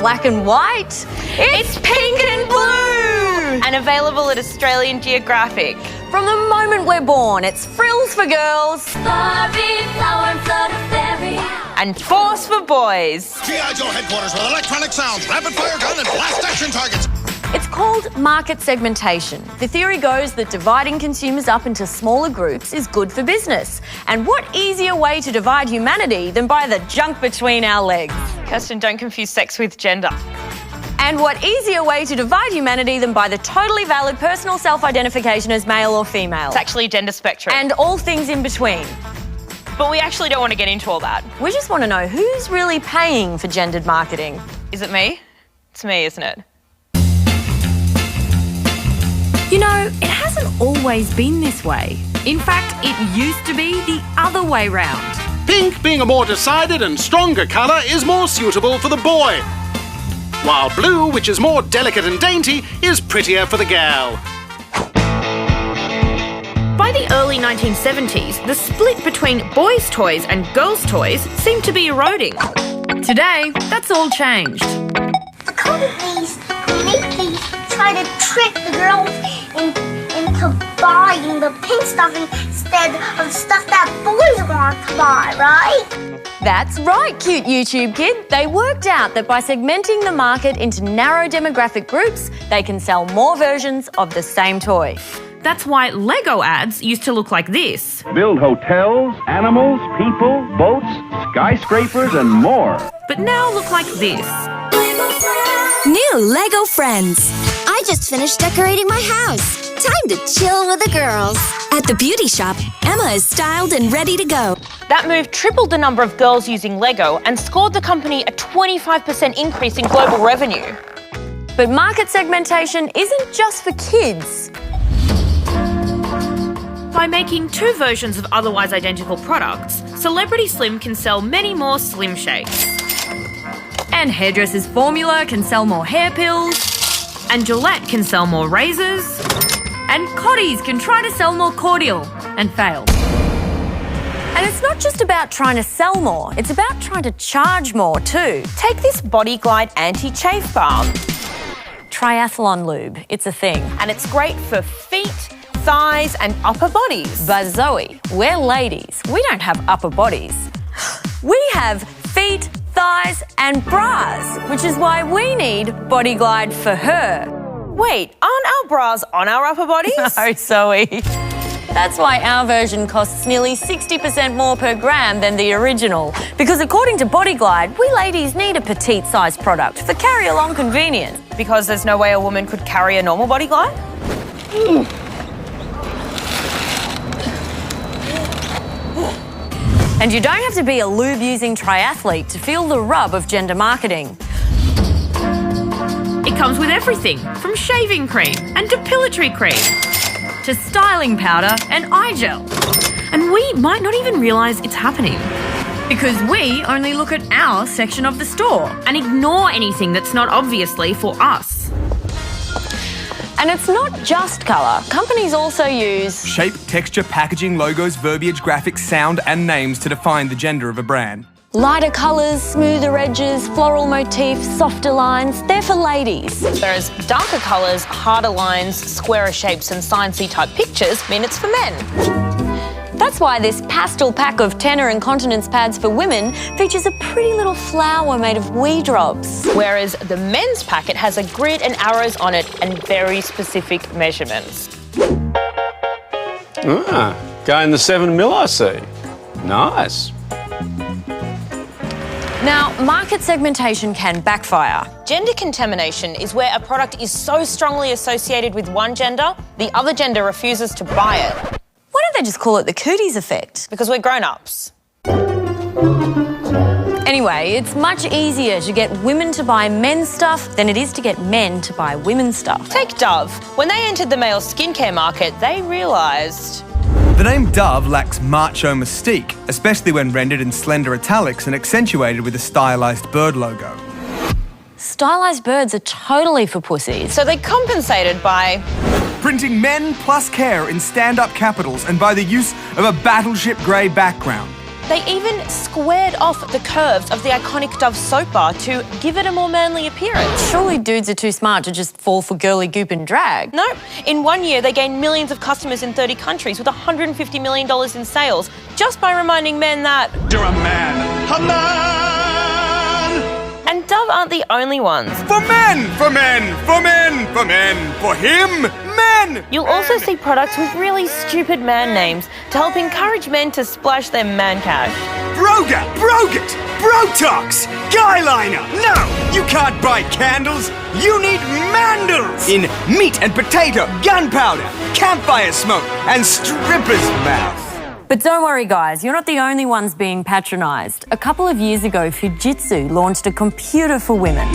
black and white. It's pink and blue! And available at Australian Geographic. From the moment we're born, it's frills for girls. Barbie, flower and flutter fairy. And force for boys. G.I. Joe headquarters with electronic sounds, rapid fire gun and blast action targets. It's called market segmentation. The theory goes that dividing consumers up into smaller groups is good for business. And what easier way to divide humanity than by the junk between our legs? Kirsten, don't confuse sex with gender. And what easier way to divide humanity than by the totally valid personal self-identification as male or female? It's actually a gender spectrum. And all things in between. But we actually don't want to get into all that. We just want to know who's really paying for gendered marketing. Is it me? It's me, isn't it? You know, it hasn't always been this way. In fact, it used to be the other way round. Pink, being a more decided and stronger colour, is more suitable for the boy, while blue, which is more delicate and dainty, is prettier for the gal. By the early 1970s, the split between boys' toys and girls' toys seemed to be eroding. Today, that's all changed. The companies who make these try to trick the girls into buying the pink stuff instead of stuff that boys want to buy, right? That's right, cute YouTube kid. They worked out that by segmenting the market into narrow demographic groups, they can sell more versions of the same toy. That's why Lego ads used to look like this. Build hotels, animals, people, boats, skyscrapers, and more. But now look like this. New Lego Friends. I just finished decorating my house. Time to chill with the girls. At the beauty shop, Emma is styled and ready to go. That move tripled the number of girls using Lego and scored the company a 25% increase in global revenue. But market segmentation isn't just for kids. By making two versions of otherwise identical products, Celebrity Slim can sell many more slim shapes. And Hairdresser's Formula can sell more hair pills. And Gillette can sell more razors. And Cotties can try to sell more cordial and fail. And it's not just about trying to sell more, it's about trying to charge more too. Take this Body Glide anti-chafe balm. Triathlon lube, it's a thing. And it's great for feet, thighs and upper bodies. But Zoe, we're ladies. We don't have upper bodies. We have feet, thighs and bras, which is why we need Body Glide for her. Wait, aren't our bras on our upper bodies? No, Zoe. That's why our version costs nearly 60% more per gram than the original. Because according to Body Glide, we ladies need a petite-sized product for carry-along convenience. Because there's no way a woman could carry a normal Body Glide? And you don't have to be a lube-using triathlete to feel the rub of gender marketing. It comes with everything, from shaving cream and depilatory cream to styling powder and eye gel. And we might not even realise it's happening. Because we only look at our section of the store. And ignore anything that's not obviously for us. And it's not just colour. Companies also use shape, texture, packaging, logos, verbiage, graphics, sound and names to define the gender of a brand. lighter colours, smoother edges, floral motifs, softer lines. They're for ladies. Whereas darker colours, harder lines, squarer shapes and sciencey type pictures mean it's for men. That's why this pastel pack of tenor incontinence pads for women features a pretty little flower made of wee drops. Whereas the men's packet has a grid and arrows on it and very specific measurements. Ah, guy in the 7mm, I see. Nice. Now, market segmentation can backfire. Gender contamination is where a product is so strongly associated with one gender, the other gender refuses to buy it. Why don't they just call it the cooties effect? Because we're grown-ups. Anyway, it's much easier to get women to buy men's stuff than it is to get men to buy women's stuff. Take Dove. When they entered the male skincare market, they realised... The name Dove lacks macho mystique, especially when rendered in slender italics and accentuated with a stylised bird logo. Stylised birds are totally for pussies. So they compensated by... printing men plus care in stand-up capitals and by the use of a battleship grey background. They even squared off the curves of the iconic Dove soap bar to give it a more manly appearance. Surely dudes are too smart to just fall for girly goop and drag. No, in 1 year they gained millions of customers in 30 countries with $150 million in sales just by reminding men that You're a man. A man! And Dove aren't the only ones. For men! For men! For men! For men! For him! Men! You'll also see products with really stupid man names to help encourage men to splash their man cash. Broga! Brogat! Brotox! Guyliner! No! You can't buy candles! You need mandals! In meat and potato, gunpowder, campfire smoke, and stripper's mouth. But don't worry, guys, you're not the only ones being patronised. A couple of years ago, Fujitsu launched a computer for women.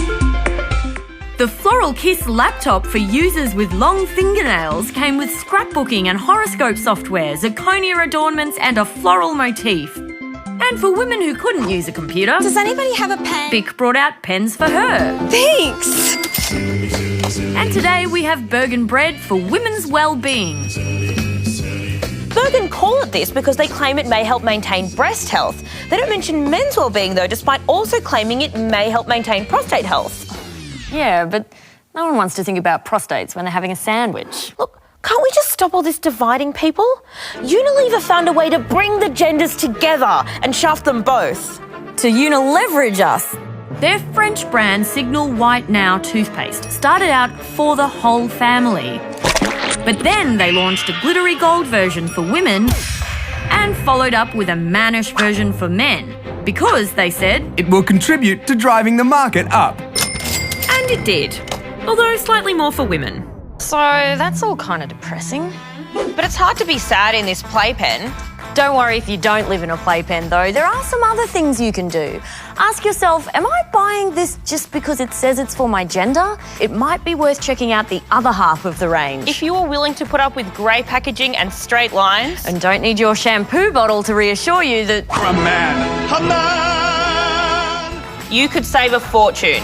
The Floral Kiss laptop for users with long fingernails came with scrapbooking and horoscope software, zirconia adornments, and a floral motif. And for women who couldn't use a computer, Does anybody have a pen? Bic brought out pens for her. Thanks! And today we have Bergen Bread for women's well-being. Bergen call it this because they claim it may help maintain breast health. They don't mention men's well-being though, despite also claiming it may help maintain prostate health. Yeah, but no one wants to think about prostates when they're having a sandwich. Look, can't we just stop all this dividing people? Unilever found a way to bring the genders together and shaft them both. To Unileverage us. Their French brand Signal White Now toothpaste started out for the whole family. But then they launched a glittery gold version for women and followed up with a mannish version for men because, they said, It will contribute to driving the market up. and it did, although slightly more for women. So that's all kind of depressing. But it's hard to be sad in this playpen. Don't worry if you don't live in a playpen though, there are some other things you can do. Ask yourself, am I buying this just because it says it's for my gender? It might be worth checking out the other half of the range. If you are willing to put up with grey packaging and straight lines, And don't need your shampoo bottle to reassure you that You're a man. A man! you could save a fortune.